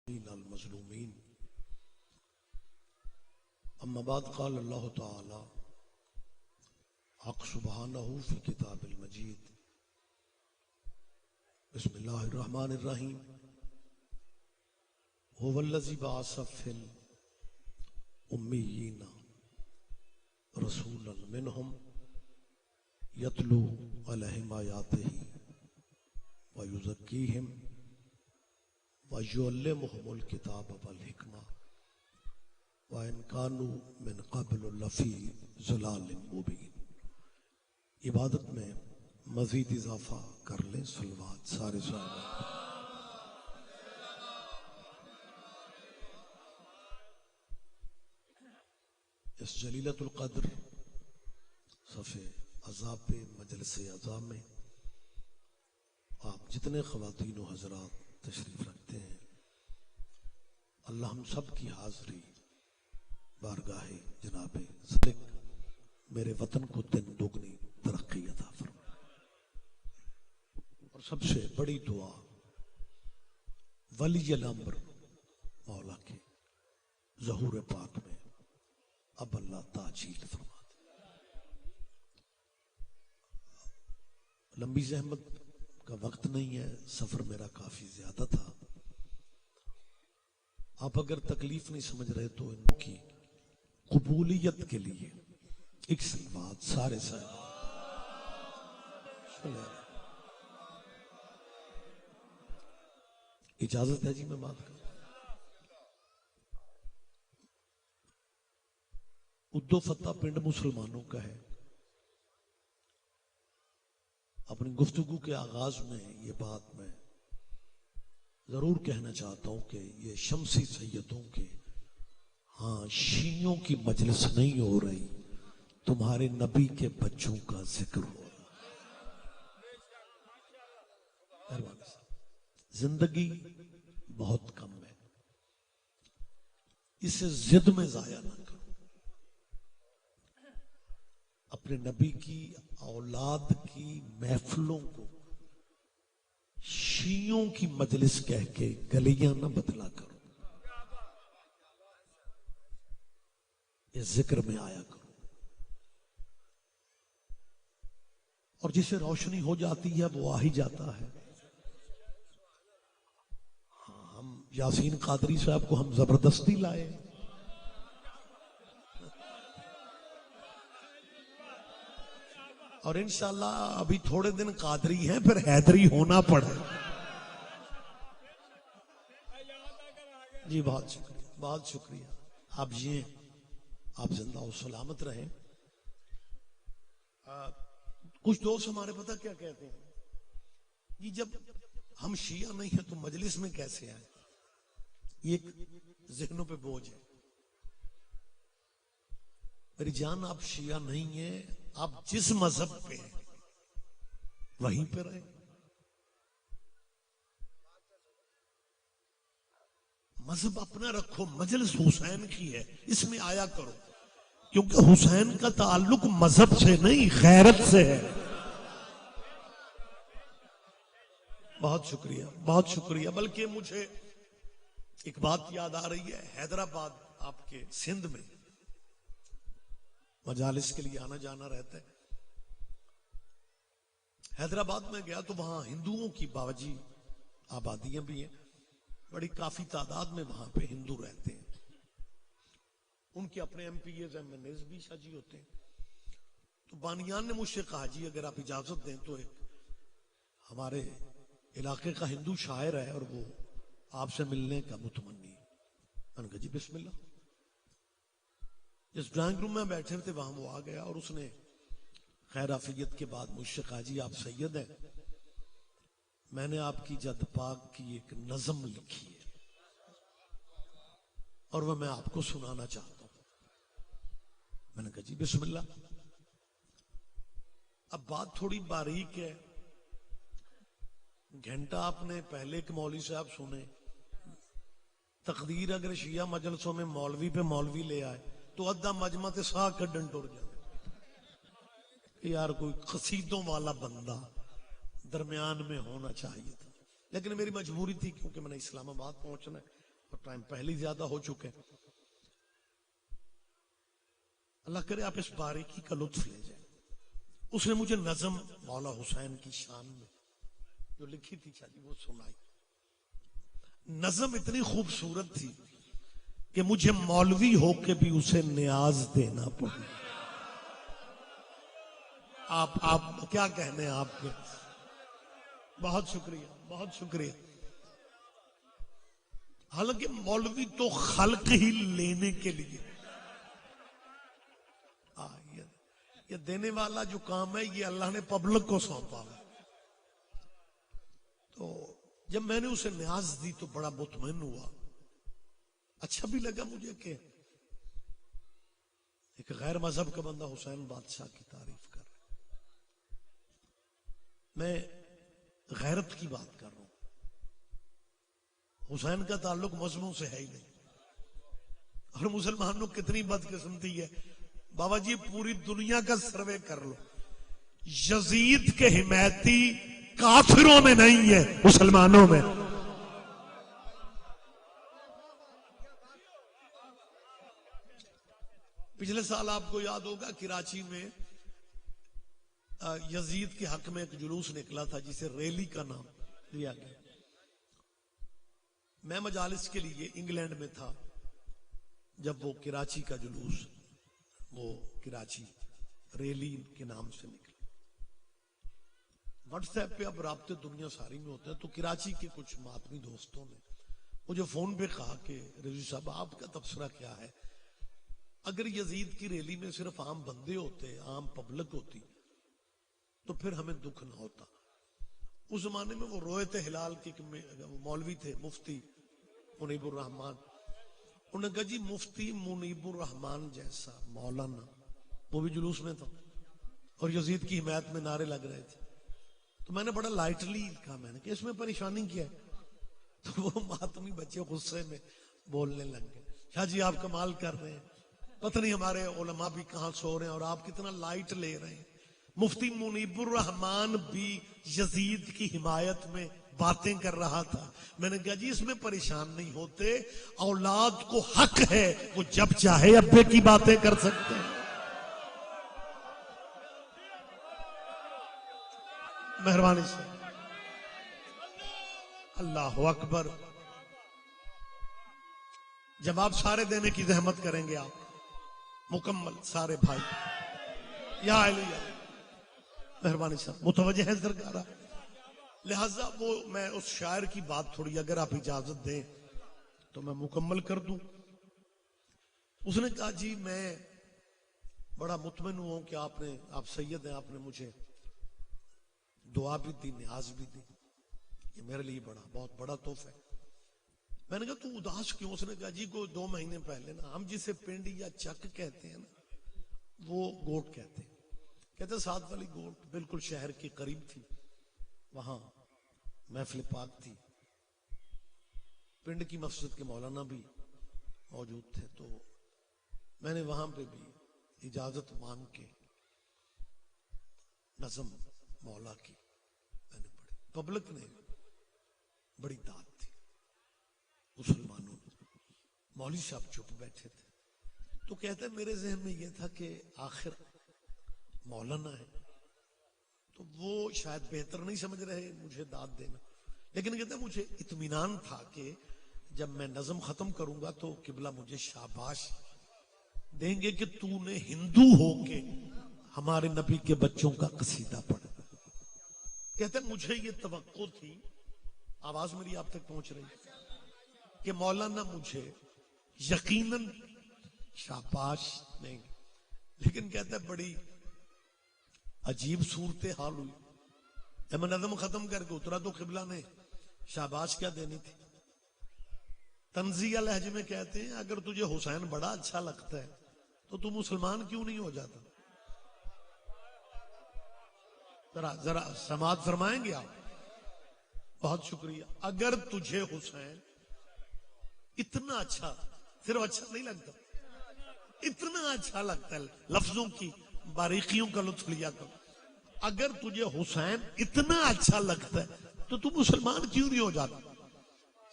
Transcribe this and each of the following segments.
المظلومین اما بعد قال اللہ تعالی حق سبحانہ فی کتاب المجید بسم اللہ الرحمن الرحیم هو الذی بعث فی الامیین رسولا منہم یتلو علیہم آیاتہ ویزکیہم وَيُعَلِّمُهُمُ الْكِتَابَ وَالْحِكْمَةَ وَإِنْ كَانُوا مِنْ قَبْلُ لَفِي ضَلَالٍ مُبِينٍ۔ عبادت میں مزید اضافہ کر لیں، صلوات سارے صاحب۔ اس جلیلۃ القدر صفحے عذاب پہ مجلس عذاب میں آپ جتنے خواتین و حضرات تشریف رکھتے ہیں، اللہ ہم سب کی حاضری بارگاہ جناب سالک میرے وطن کو دن دوگنی ترقی عطا فرمائے، اور سب سے بڑی دعا ولی الامر مولا کے ظہور پاک میں اب اللہ تعجیل فرما دے۔ لمبی زحمت کا وقت نہیں ہے، سفر میرا کافی زیادہ تھا، آپ اگر تکلیف نہیں سمجھ رہے تو ان کی قبولیت کے لیے ایک صلوات سارے صاحب۔ اجازت ہے جی میں بات کروں؟ ادو فتح پنڈ مسلمانوں کا ہے۔ اپنی گفتگو کے آغاز میں یہ بات میں ضرور کہنا چاہتا ہوں کہ یہ شمسی سیدوں کے شیعوں کی مجلس نہیں ہو رہی، تمہارے نبی کے بچوں کا ذکر ہو رہا۔ زندگی بہت کم ہے، اسے ضد میں ضائع نہ کرو۔ اپنے نبی کی اولاد کی محفلوں کو شیعوں کی مجلس کہہ کے گلیاں نہ بدلا کرو، یہ ذکر میں آیا کرو، اور جسے روشنی ہو جاتی ہے وہ آ ہی جاتا ہے۔ ہم یاسین قادری صاحب کو ہم زبردستی لائے، اور انشاءاللہ ابھی تھوڑے دن قادری ہیں، پھر حیدری ہونا پڑے۔ جی بہت شکریہ، بہت شکریہ۔ آپ جیئیں، آپ زندہ و سلامت رہیں۔ کچھ دوست ہمارے پتہ کیا کہتے ہیں جی، جب ہم شیعہ نہیں ہیں تو مجلس میں کیسے آئیں؟ یہ ایک ذہنوں پہ بوجھ ہے۔ میری جان، آپ شیعہ نہیں ہیں، آپ جس مذہب پہ ہیں وہیں پہ رہیں۔ مذہب اپنا رکھو، مجلس حسین کی ہے، اس میں آیا کرو، کیونکہ حسین کا تعلق مذہب سے نہیں غیرت سے ہے۔ بہت شکریہ، بہت شکریہ۔ بلکہ مجھے ایک بات یاد آ رہی ہے، حیدرآباد آپ کے سندھ میں مجالس کے لیے آنا جانا رہتا ہے۔ حیدرآباد میں گیا تو وہاں ہندوؤں کی باوجی آبادیاں بھی ہیں، بڑی کافی تعداد میں وہاں پہ ہندو رہتے ہیں، ان کے اپنے MPs MNAs بھی شاجی ہوتے ہیں۔ تو بانیان نے مجھ سے کہا جی اگر آپ اجازت دیں تو ایک ہمارے علاقے کا ہندو شاعر ہے اور وہ آپ سے ملنے کا متمنی ہے۔ میں نے کہا جی بسم اللہ۔ جس ڈرائنگ روم میں بیٹھے تھے وہاں وہ آ گیا، اور اس نے خیر عافیت کے بعد مجھ سے کہا جی آپ سید ہیں، میں نے آپ کی جد پاک کی ایک نظم لکھی ہے اور وہ میں آپ کو سنانا چاہتا ہوں۔ میں نے کہا جی بسم اللہ۔ اب بات تھوڑی باریک ہے، گھنٹہ آپ نے پہلے ایک مولوی صاحب سنے، تقدیر اگر شیعہ مجلسوں میں مولوی پہ مولوی لے آئے تو ادھا مجمع تے ساہ کڈن ٹر جائے کہ یار کوئی قصیدوں والا بندہ درمیان میں ہونا چاہیے تھا، لیکن میری مجبوری تھی کیونکہ میں نے اسلام آباد پہنچنا ہے، اور ٹائم پہلے ہی زیادہ ہو چکے ہیں. اللہ کرے آپ اس باریکی کا لطف لے جائیں. اس نے مجھے نظم مولا حسین کی شان میں جو لکھی تھی چاچی وہ سنائی. نظم اتنی خوبصورت تھی کہ مجھے مولوی ہو کے بھی اسے نیاز دینا پڑا. آپ کیا کہنے ہیں آپ کے. بہت شکریہ بہت شکریہ. حالانکہ مولوی تو خلق ہی لینے کے لیے، یہ دینے والا جو کام ہے یہ اللہ نے پبلک کو سونپا. تو جب میں نے اسے نیاز دی تو بڑا مطمئن ہوا. اچھا بھی لگا مجھے کہ ایک غیر مذہب کا بندہ حسین بادشاہ کی تعریف کر رہا ہے. میں غیرت کی بات کر رہا ہوں. حسین کا تعلق مذہبوں سے ہے ہی نہیں. اور مسلمانوں کتنی بدقسمتی ہے بابا جی، پوری دنیا کا سروے کر لو، یزید کے حمایتی کافروں میں نہیں ہے، مسلمانوں میں. پچھلے سال آپ کو یاد ہوگا کراچی میں یزید کے حق میں ایک جلوس نکلا تھا جسے ریلی کا نام دیا گیا. میں مجالس کے لیے انگلینڈ میں تھا جب وہ کراچی کا جلوس، وہ کراچی ریلی کے نام سے نکلا. واٹس ایپ پہ اب رابطے دنیا ساری میں ہوتے ہیں. تو کراچی کے کچھ ماتمی دوستوں نے مجھے فون پہ کہا کہ رضوی صاحب آپ کا تبصرہ کیا ہے؟ اگر یزید کی ریلی میں صرف عام بندے ہوتے، عام پبلک ہوتی تو پھر ہمیں دکھ نہ ہوتا. اس زمانے میں وہ رویت ہلال کے مولوی تھے، مفتی منیب الرحمان. انہوں نے کہا جی مفتی منیب الرحمان جیسا مولانا وہ بھی جلوس میں تھا اور یزید کی حمایت میں نعرے لگ رہے تھے. تو میں نے بڑا لائٹلی کہا، میں نے کہ اس میں پریشانی کیا ہے؟ تو وہ ماتمی بچے غصے میں بولنے لگ گئے، شاہ جی آپ کمال کر رہے ہیں، پتہ نہیں ہمارے علماء بھی کہاں سو رہے ہیں اور آپ کتنا لائٹ لے رہے ہیں. مفتی منیب الرحمان بھی یزید کی حمایت میں باتیں کر رہا تھا. میں نے کہا جی اس میں پریشان نہیں ہوتے، اولاد کو حق ہے وہ جب چاہے ابے کی باتیں کر سکتے ہیں. مہربانی سے اللہ اکبر. جواب سارے دینے کی زحمت کریں گے آپ مکمل سارے بھائی. یا علی مہربانی صاحب متوجہ ہے سرکارہ. لہذا وہ میں اس شاعر کی بات تھوڑی اگر آپ اجازت دیں تو میں مکمل کر دوں. اس نے کہا جی میں بڑا مطمئن ہوں کہ آپ سید ہیں، آپ نے مجھے دعا بھی دی، نیاز بھی دی، یہ میرے لیے بہت بڑا تحفہ ہے. میں نے کہا تو اداس کیوں؟ اس نے کہا جی کو 2 مہینے پہلے نا ہم جسے پنڈ یا چک کہتے ہیں نا وہ گوٹ کہتے ہیں. کہتے 7 والی گوٹ بالکل شہر کے قریب تھی، وہاں محفل پاک تھی، پنڈ کی مسجد کے مولانا بھی موجود تھے. تو میں نے وہاں پہ بھی اجازت مانگ کے نظم مولا کی میں نے پڑھی. پبلک نے بڑی داد تھی، مسلمانوں نے. مولوی صاحب چپ بیٹھے تھے. تو کہتے ہیں میرے ذہن میں یہ تھا کہ آخر مولانا ہے تو وہ شاید بہتر نہیں سمجھ رہے مجھے داد دینا، لیکن کہتے ہیں مجھے اطمینان تھا کہ جب میں نظم ختم کروں گا تو قبلہ مجھے شاباش دیں گے کہ تو نے ہندو ہو کے ہمارے نبی کے بچوں کا قصیدہ پڑھا. کہتے ہیں مجھے یہ توقع تھی، آواز میری آپ تک پہنچ رہی، کہ مولانا مجھے یقیناً شاباش دیں گے. لیکن کہتے ہیں بڑی عجیب صورتحال ہوئی. جب میں نظم ختم کر کے اترا تو قبلہ نے شاباش کیا دینی تھی. تنزیہ لہجے میں کہتے ہیں اگر تجھے حسین بڑا اچھا لگتا ہے تو تو مسلمان کیوں نہیں ہو جاتا؟ ذرا سماعت فرمائیں گے آپ؟ بہت شکریہ. اگر تجھے حسین اتنا اچھا، صرف اچھا نہیں لگتا، اتنا اچھا لگتا ہے، لفظوں کی باریکیوں کا لطف لیا کرو. اگر تجھے حسین اتنا اچھا لگتا ہے تو تم مسلمان کیوں نہیں ہو جاتا؟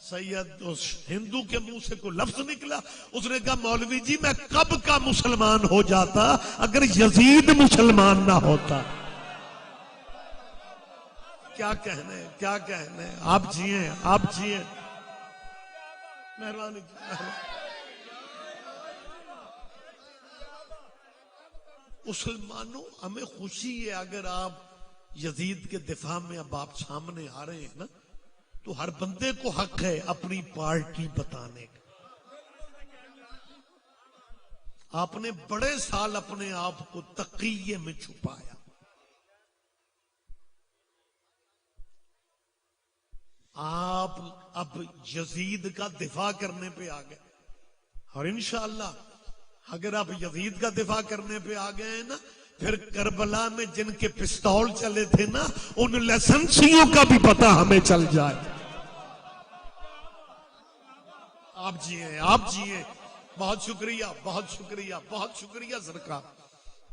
سید اس ہندو کے منہ سے کوئی لفظ نکلا، اس نے کہا مولوی جی میں کب کا مسلمان ہو جاتا اگر یزید مسلمان نہ ہوتا۔ کیا کہنے، کیا کہنے، آپ جیئیں، آپ جیئیں، مہربانی۔ مسلمانوں ہمیں خوشی ہے اگر آپ یزید کے دفاع میں اب آپ سامنے آ رہے ہیں نا، تو ہر بندے کو حق ہے اپنی پارٹی بتانے کا۔ آپ نے بڑے سال اپنے آپ کو تقیے میں چھپایا، آپ اب یزید کا دفاع کرنے پہ آ گئے، اور انشاءاللہ اگر آپ یزید کا دفاع کرنے پہ آ گئے نا، پھر کربلا میں جن کے پستول چلے تھے نا، ان لائسنسیوں کا بھی پتہ ہمیں چل جائے۔ آپ جیئیں، آپ جیئیں، بہت شکریہ، بہت شکریہ، بہت شکریہ سرکار۔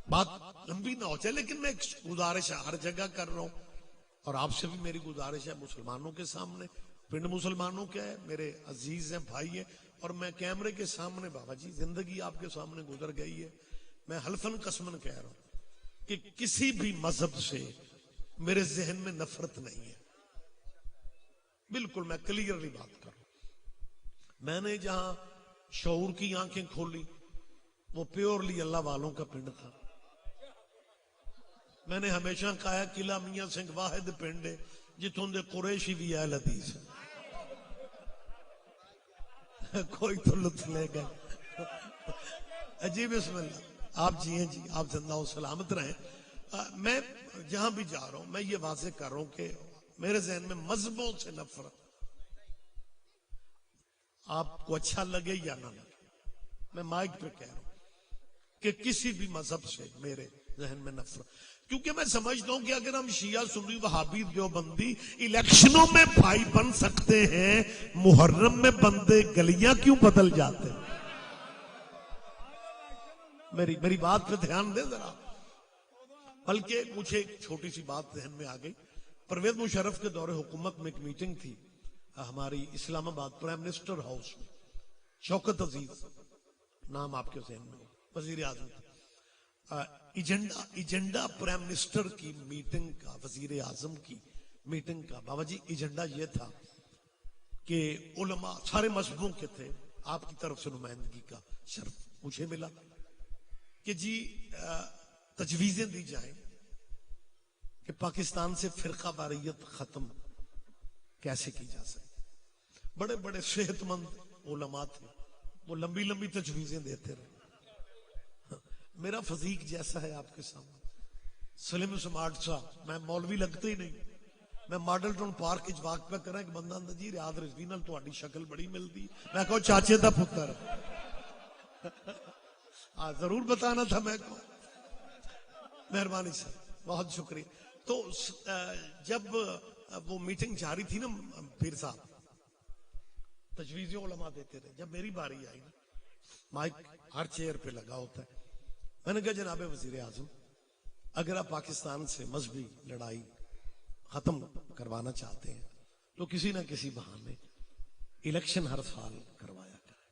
بات لمبی نہ ہو جائے، لیکن میں ایک گزارش ہر جگہ کر رہا ہوں، اور آپ سے بھی میری گزارش ہے مسلمانوں کے سامنے، پنڈ مسلمانوں کے ہے، میرے عزیز ہیں، بھائی ہیں، اور میں کیمرے کے سامنے، بابا جی زندگی آپ کے سامنے گزر گئی ہے، میں حلفاً قسماً کہہ رہا ہوں کہ کسی بھی مذہب سے میرے ذہن میں نفرت نہیں ہے، بالکل میں کلیئرلی بات کر رہا ہوں۔ میں نے جہاں شعور کی آنکھیں کھولی وہ پیورلی اللہ والوں کا پنڈ تھا۔ میں نے ہمیشہ کہا قلعہ میاں سنگھ واحد پنڈ ہے جتوں دے قریشی بھی اہل حدیث ہے۔ کوئی تو لطف لے گئے جی، بسم اللہ، آپ جیئیں جی، آپ زندہ و سلامت رہیں۔ میں جہاں بھی جا رہا ہوں میں یہ واضح کر رہا ہوں کہ میرے ذہن میں مذہبوں سے نفرت، آپ کو اچھا لگے یا نہ لگے، میں مائک پہ کہہ رہا ہوں کہ کسی بھی مذہب سے میرے ذہن میں نفرت، کیونکہ میں سمجھتا ہوں کہ اگر ہم شیعہ سنی وہابی دیوبندی الیکشنوں میں بھائی بن سکتے ہیں، محرم میں بندے گلیاں کیوں بدل جاتے ہیں؟ میری بات پہ دھیان دے ذرا۔ بلکہ مجھے ایک چھوٹی سی بات ذہن میں آ گئی، پرویز مشرف کے دور حکومت میں ایک میٹنگ تھی ہماری اسلام آباد پرائم منسٹر ہاؤس میں، شوکت عزیز نام آپ کے ذہن میں، وزیر اعظم، ایجنڈا پرائم منسٹر کی میٹنگ کا، وزیر اعظم کی میٹنگ کا بابا جی ایجنڈا یہ تھا کہ علماء سارے مذہبوں کے تھے، آپ کی طرف سے نمائندگی کا شرف مجھے ملا کہ جی تجویزیں دی جائیں کہ پاکستان سے فرقہ واریت ختم کیسے کی جا سکتی۔ بڑے بڑے صحت مند علماء تھے، وہ لمبی لمبی تجویزیں دیتے رہے۔ میرا فزیک جیسا ہے آپ کے سامنے، سلیم سمارٹ سا، میں مولوی لگتے ہی نہیں، میں ماڈل ٹاؤن پارک واک پہ کرا کہ بندہ آندا جی ریاض رضوی نال تہاڈی شکل بڑی ملدی، میں کہو چاچے دا پتر ضرور بتانا تھا میں کو، مہربانی سر، بہت شکریہ۔ تو جب وہ میٹنگ جاری تھی نا، پیر صاحب تجویزیں علماء دیتے رہے، جب میری باری آئی نا، مائک ہر چیئر پہ لگا ہوتا ہے، میں نے کہا جناب وزیر اعظم اگر آپ پاکستان سے مذہبی لڑائی ختم کروانا چاہتے ہیں تو کسی نہ کسی بہانے الیکشن ہر سال کروایا کریں۔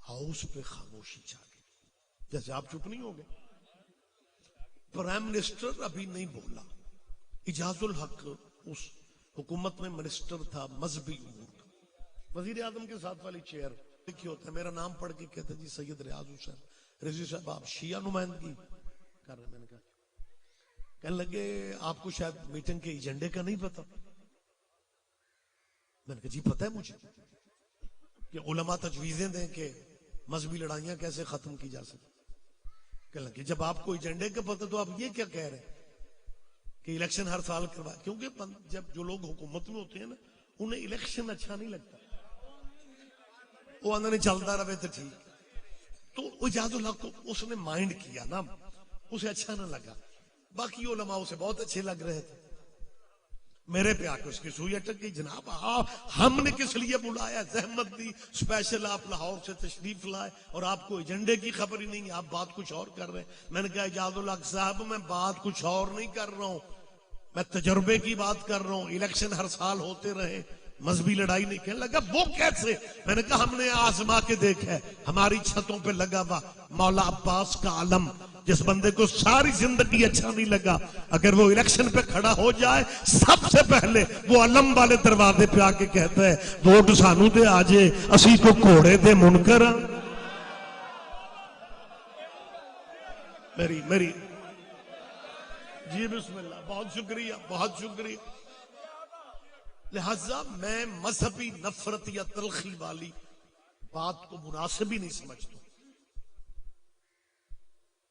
ہاؤس پہ خاموشی چھا گئی، جیسے آپ چپ نہیں ہو گئے۔ پرائم منسٹر ابھی نہیں بولا، اجاز الحق اس حکومت میں منسٹر تھا مذہبی امور کا، وزیر اعظم کے ساتھ والی چیئر لکھی ہوتا ہے، میرا نام پڑھ کے کہتے جی سید ریاض حسین رضوی صاحب آپ شیعہ نمائندگی کر رہے ہیں۔ میں نے کہا کہنے لگے آپ کو شاید میٹنگ کے ایجنڈے کا نہیں پتا۔ میں نے کہا جی پتہ ہے مجھے کہ علماء تجویزیں دیں کہ مذہبی لڑائیاں کیسے ختم کی جا سکتی۔ کہنے لگے جب آپ کو ایجنڈے کا پتہ تو آپ یہ کیا کہہ رہے ہیں کہ الیکشن ہر سال کروا، کیونکہ جب جو لوگ حکومت میں ہوتے ہیں نا انہیں الیکشن اچھا نہیں لگتا، وہ اندر نہیں چلتا رہے تو ٹھیک۔ تو اجاز الحق کو اس نے مائنڈ کیا نا، اسے اچھا نہ لگا، باقی علماء اسے بہت اچھے لگ رہے تھے، میرے پہ آ کے اس کی سوئی اٹک گئی۔ جناب ہم نے کس لیے بلایا، زحمت دی، اسپیشل آپ لاہور سے تشریف لائے اور آپ کو ایجنڈے کی خبر ہی نہیں، آپ بات کچھ اور کر رہے ہیں۔ میں نے کہا اجاز الحق صاحب میں بات کچھ اور نہیں کر رہا ہوں، میں تجربے کی بات کر رہا ہوں. الیکشن ہر سال ہوتے رہے, مذہبی لڑائی نہیں. کہنے لگا وہ کیسے؟ میں نے کہا ہم نے آزما کے دیکھا ہے, ہماری چھتوں پہ لگا ہوا مولا عباس کا علم. جس بندے کو ساری زندگی اچھا نہیں لگا, اگر وہ الیکشن پہ کھڑا ہو جائے, سب سے پہلے وہ علم والے دروازے پہ آ کے کہتا ہے ووٹ سانو دے آجے, اسی کو گھوڑے دے منکر. میری جی بسم اللہ, بہت شکریہ بہت شکریہ. لہذا میں مذہبی نفرت یا تلخی والی بات کو مناسب ہی نہیں سمجھتا,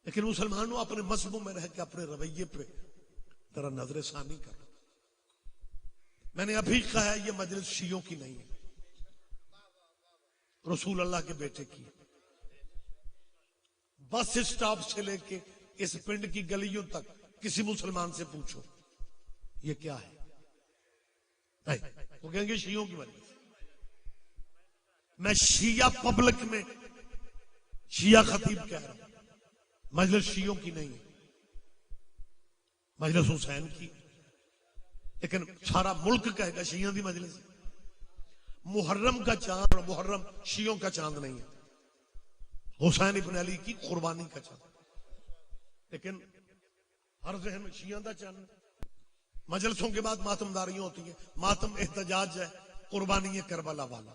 لیکن مسلمانوں اپنے مذہبوں میں رہ کے اپنے رویے پہ ذرا نظر ثانی کرو. میں نے ابھی کہا ہے یہ مجلس شیعوں کی نہیں ہے, رسول اللہ کے بیٹے کی. بس اسٹاپ سے لے کے اس پنڈ کی گلیوں تک کسی مسلمان سے پوچھو یہ کیا ہے, وہ کہیں گے شیعوں کی مجلس. میں شیعہ پبلک میں شیعہ خطیب کہہ رہا ہوں, مجلس شیعوں کی نہیں ہے, مجلس حسین کی. لیکن سارا ملک کہے گا شیعوں کی مجلس. محرم کا چاند اور محرم شیعوں کا چاند نہیں ہے, حسین ابن علی کی قربانی کا چاند. لیکن ہر ذہن میں شیعوں کا چاند. مجلسوں کے بعد ماتم داریاں ہوتی ہیں, ماتم احتجاج ہے, قربانی ہے کربلا والا.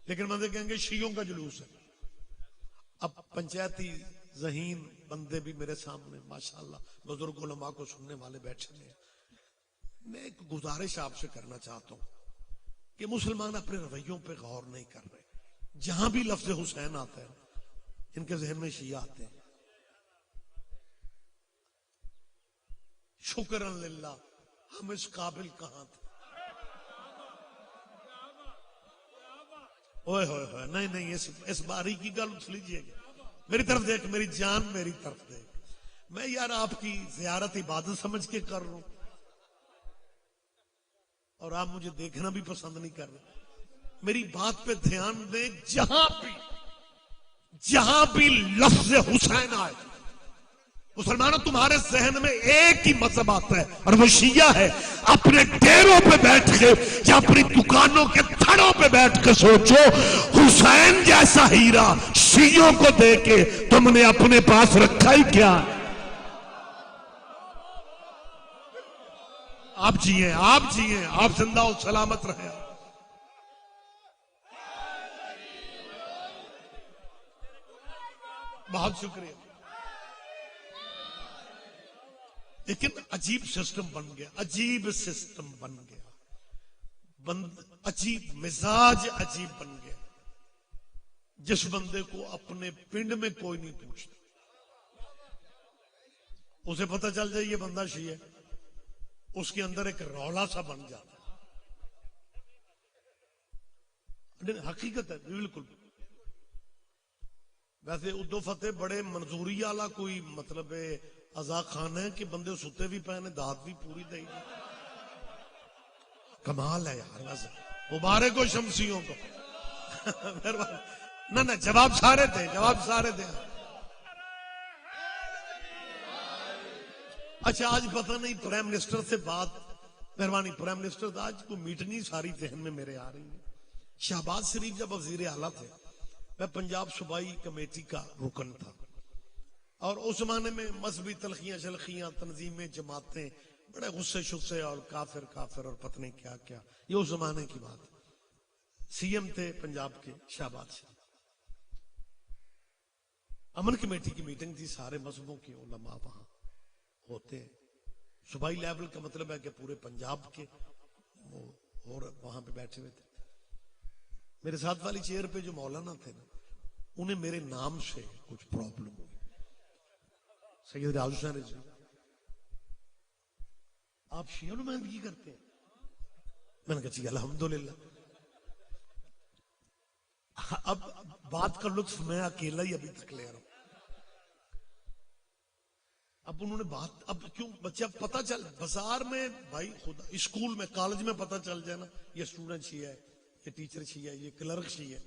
لیکن بندے کہیں گے شیعوں کا جلوس ہے. اب پنچایتی ذہین بندے بھی میرے سامنے ماشاءاللہ بزرگ علماء کو سننے والے بیٹھے ہیں. میں ایک گزارش آپ سے کرنا چاہتا ہوں کہ مسلمان اپنے رویوں پہ غور نہیں کر رہے. جہاں بھی لفظ حسین آتا ہے ان کے ذہن میں شیعہ آتے ہیں. شکرا للہ ہم اس قابل کہاں تھے. اوئے ہوئے ہوئے, نہیں نہیں, اس باری کی گل اٹھ لیجئے گا. میری طرف دیکھ, میری جان میری طرف دیکھ. میں یار آپ کی زیارت عبادت سمجھ کے کر رہا ہوں, اور آپ مجھے دیکھنا بھی پسند نہیں کر رہے. میری بات پہ دھیان دیں. جہاں بھی لفظ حسین آئے, مسلمانوں تمہارے ذہن میں ایک ہی مذہب آتا ہے اور وہ شیعہ ہے. اپنے ڈیروں پہ بیٹھ کے یا اپنی دکانوں کے تھڑوں پہ بیٹھ کے سوچو, حسین جیسا ہیرا شیعوں کو دے کے تم نے اپنے پاس رکھا ہی کیا. آپ جیئے, آپ جیئے, آپ زندہ و سلامت رہے. بہت شکریہ. لیکن عجیب سسٹم بن گیا, عجیب سسٹم بن گیا, عجیب مزاج عجیب بن گیا. جس بندے کو اپنے پنڈ میں کوئی نہیں پوچھتا, اسے پتہ چل جائے یہ بندہ شیعہ ہے, اس کے اندر ایک رولا سا بن جاتا ہے. حقیقت ہے بالکل. ویسے ادو فتح بڑے منظوری والا کوئی مطلب ازا خان ہے کہ بندے ستے بھی پہنے, دھات بھی پوری دے. کمال ہے یار. ویسے مبارک ہو شمسیوں کو. نہ جواب سارے دے, جواب سارے دے. اچھا آج پتہ نہیں پرائم منسٹر سے بات, مہربانی پرائم منسٹر آج کو میٹنگ ساری ذہن میں میرے آ رہی ہے. شہباز شریف جب وزیر اعلیٰ تھے, میں پنجاب صوبائی کمیٹی کا رکن تھا, اور اس زمانے میں مذہبی تلخیاں شلخیاں تنظیمیں جماعتیں بڑے غصے شصے اور کافر کافر اور پتہ نہیں کیا کیا. یہ اس زمانے کی بات. سی ایم تھے پنجاب کے شہباز شریف. امن کمیٹی کی میٹنگ تھی, سارے مذہبوں کے علماء وہاں ہوتے ہیں. صوبائی لیول کا مطلب ہے کہ پورے پنجاب کے اور وہاں پہ بیٹھے ہوئے تھے. میرے ساتھ والی چیئر پہ جو مولانا تھے نا, انہیں میرے نام سے کچھ پرابلم ہوئی. سید راز حسین رضوی, آپ شیعہ نمائندگی کرتے ہیں؟ میں نے کہا جی الحمدللہ. اب بات کا لطف میں اکیلا ہی ابھی تک لے رہا ہوں. اب انہوں نے بات, اب کیوں بچہ پتہ چل بازار میں بھائی خدا, اسکول میں کالج میں پتہ چل جائے نا یہ اسٹوڈنٹ شیعہ ہے, یہ ٹیچر شیعہ ہے, یہ کلرک شیعہ ہے,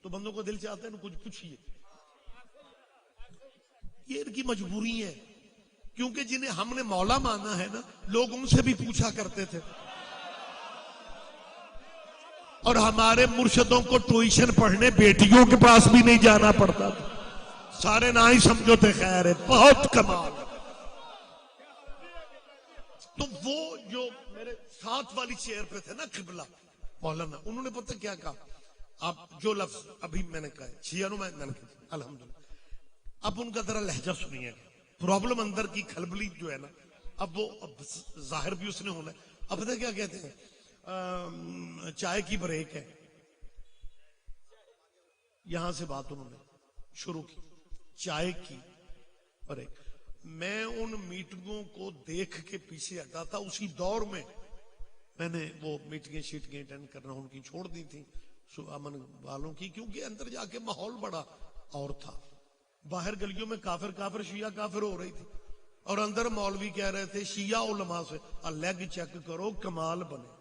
تو بندوں کو دل چاہتا ہے نا کچھ پوچھیے. یہ ان کی مجبوری ہے. کیونکہ جنہیں ہم نے مولا مانا ہے نا، لوگ ان سے بھی پوچھا کرتے تھے، اور ہمارے مرشدوں کو ٹیوشن پڑھنے بیٹیوں کے پاس بھی نہیں جانا پڑتا تھا، سارے نہ ہی سمجھو تھے، خیر ہے، بہت کمال۔ تو وہ جو میرے ساتھ والی چیئر پہ تھے نا قبلہ مولانا، انہوں نے پتہ کیا کہا، آپ جو لفظ ابھی میں نے کہا شیعہ نو میں نے کہا الحمدللہ، اب ان کا ذرا لہجہ سنیے، پرابلم اندر کی کھلبلی جو ہے نا، اب وہ ظاہر بھی اس نے ہونا ہے۔ اب پتہ کیا کہتے ہیں، چائے کی بریک ہے، یہاں سے بات انہوں نے شروع کی، چائے کی بریک۔ میں ان میٹنگوں کو دیکھ کے پیچھے ہٹا تھا، اسی دور میں میں نے وہ میٹنگیں شیٹنگیں اٹینڈ کرنا ان کی چھوڑ دی تھی امن والوں کی، کیونکہ اندر جا کے ماحول بڑا اور تھا، باہر گلیوں میں کافر کافر شیعہ کافر ہو رہی تھی، اور اندر مولوی کہہ رہے تھے شیعہ علماء سے لیگ چیک کرو کمال بنے۔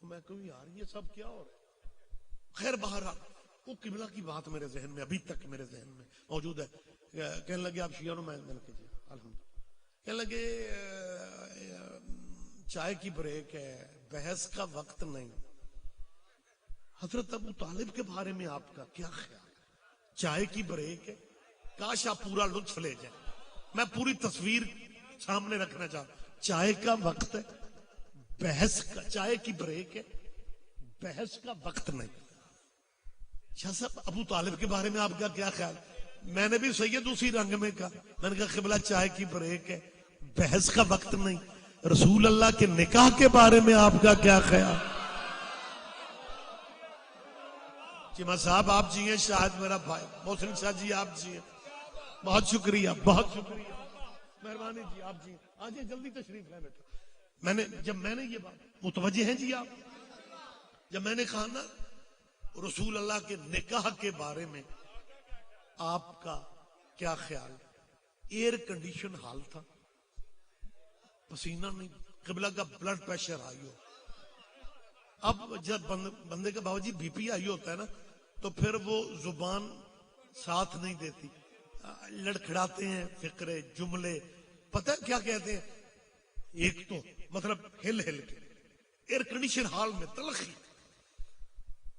میں کہوں یار یہ سب کیا ہو رہا ہے؟ خیر بہرحال وہ قبلہ کی بات میرے ذہن میں ابھی تک میرے ذہن میں موجود ہے۔ کہنے لگے آپ شیعہ میں نے کہا جی الحمدللہ۔ کہنے لگے چائے کی بریک ہے، بحث کا وقت نہیں۔ حضرت ابو طالب کے بارے میں آپ کا کیا خیال ہے؟ چائے کی بریک ہے، کاش آپ پورا لطف لے جائیں، میں پوری تصویر سامنے رکھنا چاہتا ہوں۔ چائے کا وقت ہے، بحث کا، چائے کی بریک ہے، بحث کا وقت نہیں۔ شاہ صاحب ابو طالب کے بارے میں آپ کا کیا خیال؟ میں نے بھی سید اسی رنگ میں کہا، میں نے کہا قبلہ چائے کی بریک ہے، بحث کا وقت نہیں۔ رسول اللہ کے نکاح کے بارے میں آپ کا کیا خیال؟ چیمہ صاحب آپ جی ہیں، شاہد میرا بھائی محسن شاہ جی آپ جی ہیں، بہت شکریہ بہت شکریہ، مہربانی جی آپ جی ہیں، آجئے جلدی تشریف لے بیٹھو۔ جب میں نے یہ بات متوجہ ہیں جی آپ، جب میں نے کہا نا رسول اللہ کے نکاح کے بارے میں آپ کا کیا خیال، ایئر کنڈیشن حال تھا، پسینہ نہیں، قبلہ کا بلڈ پریشر ہائی ہو۔ اب جب بندے کا بابا جی بی پی آئی ہوتا ہے نا، تو پھر وہ زبان ساتھ نہیں دیتی، لڑکھڑاتے ہیں فقرے جملے، پتہ کیا کہتے ہیں، ایک تو مطلب ہل ہل کے ایئر کنڈیشن حال میں تلخی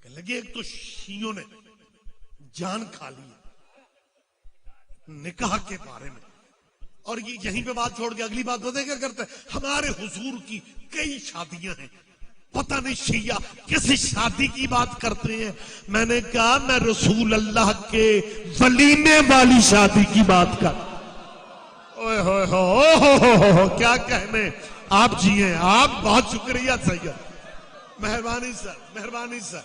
کہ لگے، ایک تو شیعوں نے جان کھا لی نکاح کے بارے میں، اور یہ یہیں پہ بات چھوڑ کے اگلی بات پتہ کیا کرتا ہے، ہمارے حضور کی کئی شادیاں ہیں، پتہ نہیں شیعہ کسی شادی کی بات کرتے ہیں۔ میں نے کہا میں رسول اللہ کے ولیمے والی شادی کی بات کر، اوہ ہوئے ہو کیا کہنے، آپ جی ہیں، آپ بہت شکریہ سید، مہربانی سر مہربانی سر،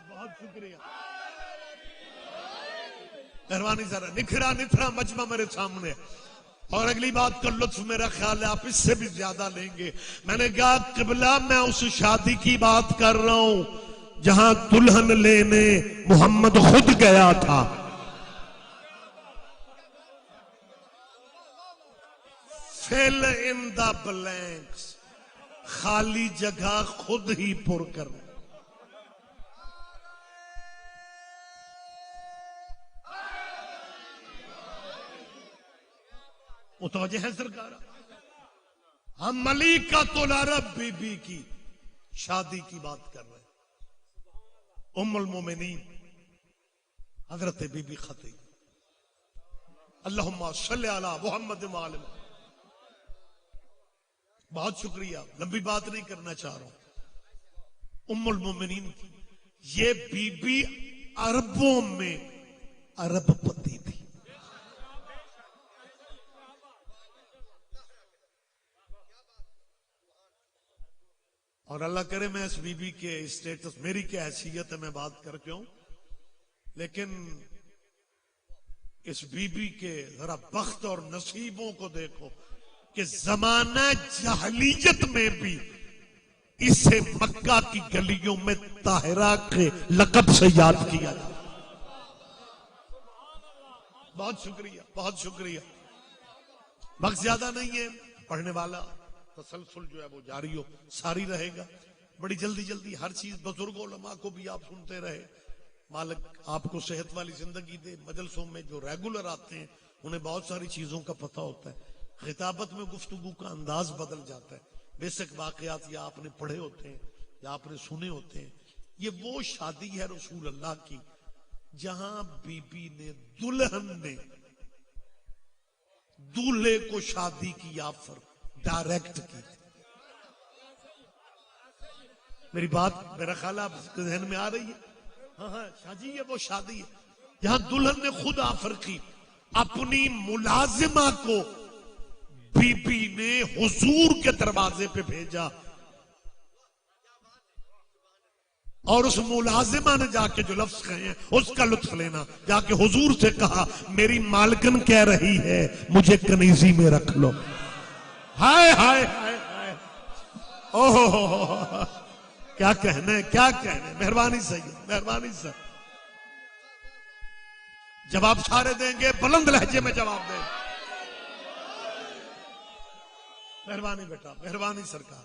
بہت شکریہ مہربانی سر، نکھرا نتھرا مجمع میرے سامنے، اور اگلی بات کا لطف میرا خیال ہے آپ اس سے بھی زیادہ لیں گے۔ میں نے کہا قبلہ میں اس شادی کی بات کر رہا ہوں جہاں دلہن لینے محمد خود گیا تھا، fill in the blanks، خالی جگہ خود ہی پر کر۔ متوجہ ہے سرکار، ہم ملیکۃ العرب بی بی کی شادی کی بات کر رہے ہیں، ام المومنین حضرت بی بی خدیجہ، اللہم صلی علی محمد وآل محمد۔ بہت شکریہ، لمبی بات نہیں کرنا چاہ رہا ہوں، ام المومنین کی یہ بی بی عربوں میں عرب پتی تھی، اور اللہ کرے میں اس بی بی کے اسٹیٹس، میری کیا حیثیت ہے میں بات کر کے ہوں، لیکن اس بی بی کے ذرا بخت اور نصیبوں کو دیکھو کہ زمانہ جاہلیت میں بھی اسے مکہ کی گلیوں میں طاہرہ کے لقب سے یاد کیا جاتا۔ بہت شکریہ بہت شکریہ، وقت زیادہ نہیں ہے، پڑھنے والا تسلسل جو ہے وہ جاری ہو ساری رہے گا، بڑی جلدی جلدی ہر چیز، بزرگ علماء کو بھی آپ سنتے رہے، مالک آپ کو صحت والی زندگی دے. مجلسوں میں جو ریگولر آتے ہیں انہیں بہت ساری چیزوں کا پتہ ہوتا ہے. خطابت میں گفتگو کا انداز بدل جاتا ہے. بیسک واقعات یا آپ نے پڑھے ہوتے ہیں یا آپ نے سنے ہوتے ہیں. یہ وہ شادی ہے رسول اللہ کی جہاں بی بی نے دلہن نے دولہے کو شادی کی آفر ڈائریکٹ کی. میری بات میرا خیال آپ کے ذہن میں آ رہی ہے؟ ہاں شاہ جی یہ وہ شادی ہے جہاں دلہن نے خود آفر کی. اپنی ملازمہ کو بی بی نے حضور کے دروازے پہ بھیجا اور اس ملازمہ نے جا کے جو لفظ کہے ہیں اس کا لطف لینا. جا کے حضور سے کہا میری مالکن کہہ رہی ہے مجھے کنیزی میں رکھ لو. ہائے ہائے ہائے ہائے اوہ کیا کہنے کیا کہنے. مہربانی سید مہربانی سر. جواب سارے دیں گے بلند لہجے میں جواب دیں. مہربانی بیٹا مہربانی سرکار.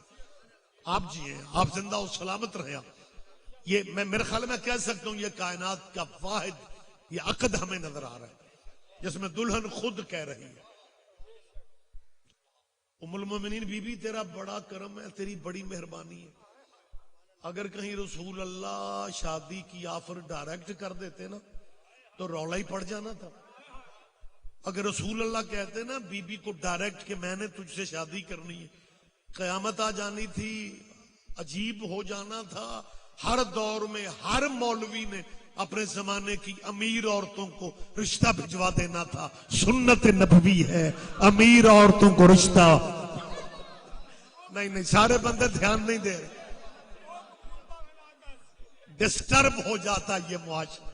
آپ جی ہیں آپ زندہ و سلامت رہے. یہ میں میرے خیال میں کہہ سکتا ہوں یہ کائنات کا واحد یہ عقد ہمیں نظر آ رہا ہے جس میں دلہن خود کہہ رہی ہے ام المومنین بی بی تیرا بڑا کرم ہے تیری بڑی مہربانی ہے. اگر کہیں رسول اللہ شادی کی آفر ڈائریکٹ کر دیتے نا تو رولا ہی پڑ جانا تھا. اگر رسول اللہ کہتے نا بی بی کو ڈائریکٹ کہ میں نے تجھ سے شادی کرنی ہے قیامت آ جانی تھی. عجیب ہو جانا تھا. ہر دور میں ہر مولوی نے اپنے زمانے کی امیر عورتوں کو رشتہ بھجوا دینا تھا. سنت نبوی ہے امیر عورتوں کو رشتہ. نہیں سارے بندے دھیان نہیں دے رہے. ڈسٹرب ہو جاتا یہ معاشرہ.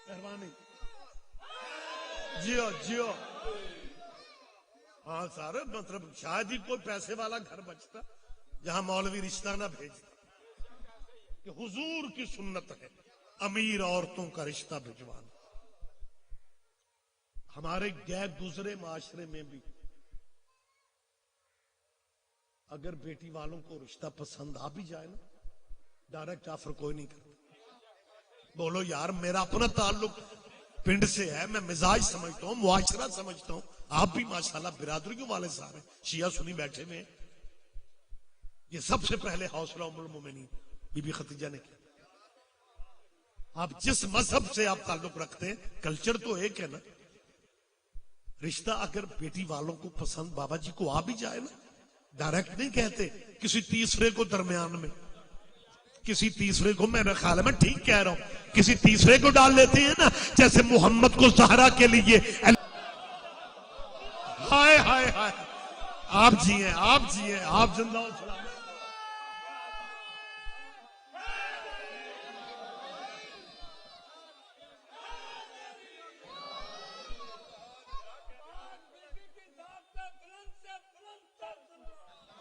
مہربانی جیو جیو. ہاں سارے مطلب شاید ہی کوئی پیسے والا گھر بچتا جہاں مولوی رشتہ نہ بھیجتا. کہ حضور کی سنت ہے امیر عورتوں کا رشتہ بھجوانا. ہمارے غیر گزرے معاشرے میں بھی اگر بیٹی والوں کو رشتہ پسند آ بھی جائے نا ڈائریکٹ آفر کوئی نہیں کرتا. بولو یار میرا اپنا تعلق پنڈ سے ہے میں مزاج سمجھتا ہوں معاشرہ سمجھتا ہوں. آپ بھی ماشاءاللہ برادریوں والے سارے شیعہ سنی بیٹھے ہوئے. یہ سب سے پہلے حوصلہ ام المومنین بی بی خدیجہ نے کیا. آپ جس مذہب سے آپ تعلق رکھتے ہیں کلچر تو ایک ہے نا. رشتہ اگر بیٹی والوں کو پسند بابا جی کو آ بھی جائے نا ڈائریکٹ نہیں کہتے کسی تیسرے کو درمیان میں کسی تیسرے کو. میرا خیال ہے میں ٹھیک کہہ رہا ہوں کسی تیسرے کو ڈال لیتے ہیں نا جیسے محمد کو زہرا کے لیے. ہائے ہائے ہائے آپ جی ہیں آپ جی ہیں آپ زندہ ہو سلام.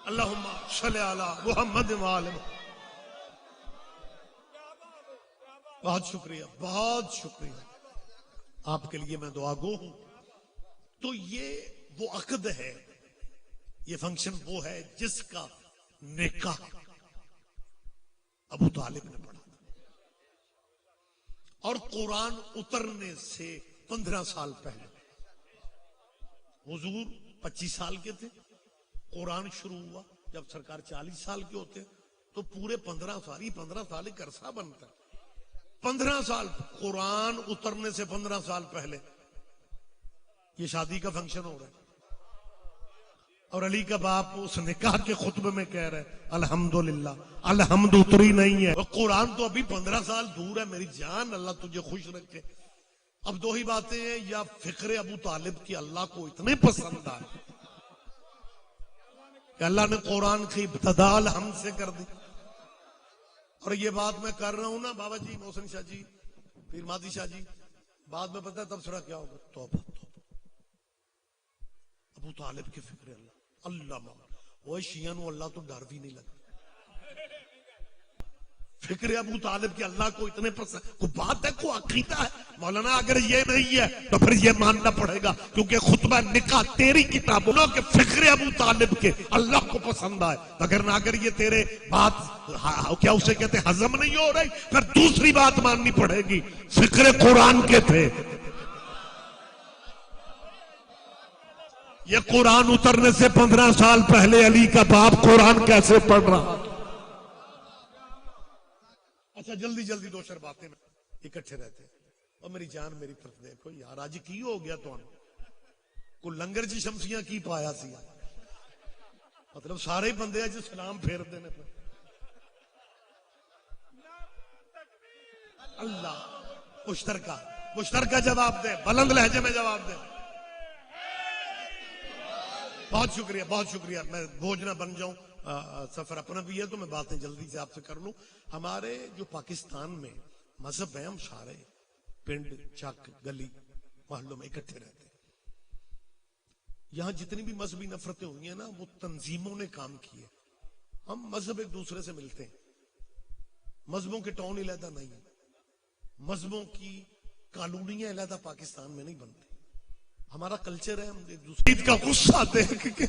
اللہم صلی علی محمد وآلہ. بہت شکریہ بہت شکریہ. آپ کے لیے میں دعا گو ہوں. تو یہ وہ عقد ہے یہ فنکشن وہ ہے جس کا نکاح ابو طالب نے پڑھا تھا اور قرآن اترنے سے 15 سال پہلے. حضور 25 سال کے تھے قرآن شروع ہوا جب سرکار 40 سال کے ہوتے تو پورے 15 سال ایک عرصہ بنتا. 15 سال قرآن اترنے سے 15 سال پہلے یہ شادی کا فنکشن ہو رہا ہے. اور علی کا باپ اس نکاح کے خطبے میں کہہ رہے الحمدللہ الحمد اتری نہیں ہے. قرآن تو ابھی 15 سال دور ہے. میری جان اللہ تجھے خوش رکھے. اب دو ہی باتیں ہیں یا فکر ابو طالب کی اللہ کو اتنے پسند آئے کہ اللہ نے قرآن کی ابتدا الحمد سے کر دی. اور یہ بات میں کر رہا ہوں نا بابا جی محسن شاہ جی پیر مادی شاہ جی بعد میں پتہ ہے تبصرہ کیا ہوگا. توبہ ابو طالب کی فکر اللہ وہ شیعہ نو اللہ تو ڈر بھی نہیں لگتا. فکر ابو طالب کے اللہ کو اتنے پسند، کوئی بات ہے، کوئی عقیدہ ہے؟ مولانا اگر یہ نہیں ہے تو پھر یہ ماننا پڑے گا، کیونکہ خطبہ نکاح تیری کتابوں کہ فکر ابو طالب کے اللہ کو پسند آئے، اگر یہ تیرے بات کیا اسے کہتے ہضم نہیں ہو رہی، پھر دوسری بات ماننی پڑے گی، فکر قرآن کے تھے۔ یہ قرآن اترنے سے 15 سال پہلے علی کا باپ قرآن کیسے پڑھ رہا؟ اچھا جلدی جلدی دو چار باتیں اکٹھے رہتے ہیں۔ اور میری جان میری طرف دیکھو یار، آج کی ہو گیا تو کو لنگر جی شمسیاں کی پایا سی، مطلب سارے بندے جو سلام پھیر دینے پہ اللہ مشترکہ جواب دے، بلند لہجے میں جواب دے۔ بہت شکریہ بہت شکریہ، میں بوجھ نہ بن جاؤں، سفر اپنا بھی ہے تو میں باتیں جلدی سے آپ سے کر لوں۔ ہمارے جو پاکستان میں مذہب ہیں، ہم سارے پنڈ چک گلی محلوں میں اکٹھے رہتے ہیں۔ یہاں جتنی بھی مذہبی نفرتیں ہوئی ہیں نا، وہ تنظیموں نے کام کیے۔ ہم مذہب ایک دوسرے سے ملتے ہیں، مذہبوں کے ٹاؤن علیحدہ نہیں ہیں، مذہبوں کی کالونیاں علیحدہ پاکستان میں نہیں بنتی۔ ہمارا کلچر ہے، ہم ایک دوسرے کا غصہ دیکھ کے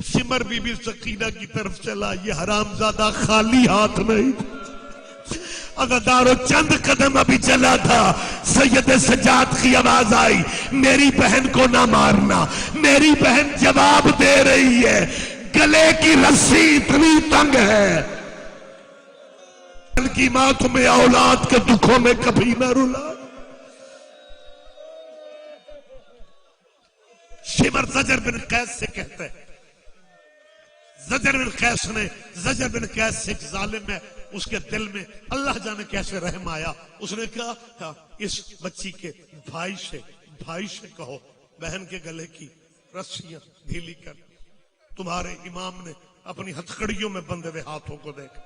سمر بی بی سکینہ کی طرف چلا، یہ حرامزادہ خالی ہاتھ نہیں، عزادارو چند قدم ابھی چلا تھا، سید سجاد کی آواز آئی، میری بہن کو نہ مارنا۔ میری بہن جواب دے رہی ہے، گلے کی رسی اتنی تنگ ہے کی ماں تمہیں اولاد کے دکھوں میں کبھی نہ رلا۔ شمر زجر بن قیس سے کہتے ہیں، زجر بن قیس سے ایک ظالم ہے، اس کے دل میں اللہ جانے کیسے رحم آیا، اس نے کہا اس بچی کے بھائی سے کہو بہن کے گلے کی رسیاں ڈھیلی کر۔ تمہارے امام نے اپنی ہتھکڑیوں میں بندھے ہوئے ہاتھوں کو دیکھا۔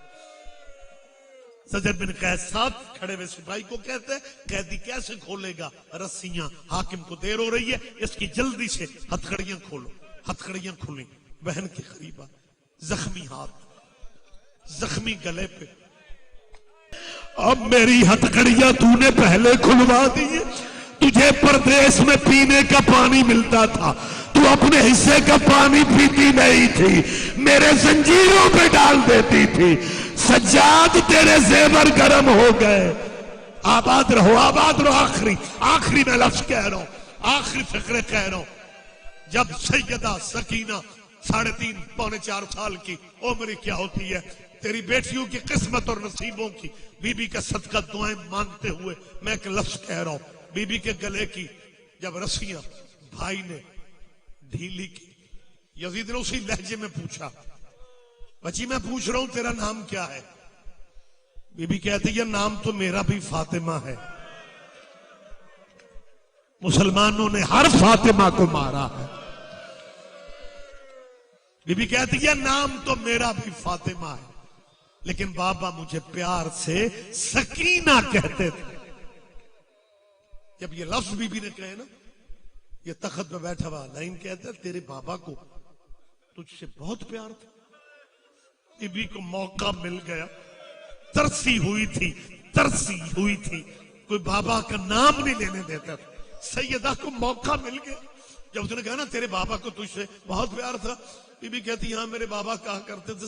زجر بن قیس ساتھ کھڑے ہوئے سپاہی کو کہتے ہیں، قیدی کیسے کھولے گا رسیاں، حاکم کو دیر ہو رہی ہے، اس کی جلدی سے ہتھکڑیاں کھولو۔ ہتھکڑیاں کھولیں، بہن کے قریب زخمی ہاتھ، زخمی گلے پہ۔ اب میری ہتھکڑیاں تو نے پہلے کھلوا دی ہے، تجھے پردیس میں پینے کا پانی ملتا تھا، تو اپنے حصے کا پانی پیتی نہیں تھی، میرے زنجیروں پہ ڈال دیتی تھی۔ سجاد تیرے زیور گرم ہو گئے، آباد رہو آباد رہو۔ آخری میں لفظ کہہ رہا ہوں، آخری فقرے کہہ رہا ہوں۔ جب سیدہ سکینہ 3.5 پونے 4 سال کی عمر کیا ہوتی ہے، تیری بیٹیوں کی قسمت اور نصیبوں کی بی بی کا صدقہ دعائیں مانگتے ہوئے میں ایک لفظ کہہ رہا ہوں، بی بی کے گلے کی جب رسیاں بھائی نے ڈھیلی کی، یزید نے اسی لہجے میں پوچھا، بچی میں پوچھ رہا ہوں تیرا نام کیا ہے؟ بی بی کہتی ہے نام تو میرا بھی فاطمہ ہے، مسلمانوں نے ہر فاطمہ کو مارا ہے۔ بی بی کہتی ہے نام تو میرا بھی فاطمہ ہے، لیکن بابا مجھے پیار سے سکینہ کہتے تھے۔ جب یہ لفظ بی بی نے کہے نا، یہ تخت پہ بیٹھا ہوا لائن کہتا ہے تیرے بابا کو تجھ سے بہت پیار تھا۔ بی بی کو موقع مل گیا، ترسی ہوئی تھی، کوئی بابا کا نام نہیں لینے دیتا تھا، سیدہ کو موقع مل گیا۔ جب اس نے کہا نا تیرے بابا کو تجھ سے بہت پیار تھا، بی بی کہتی ہاں میرے بابا کہا کرتے تھے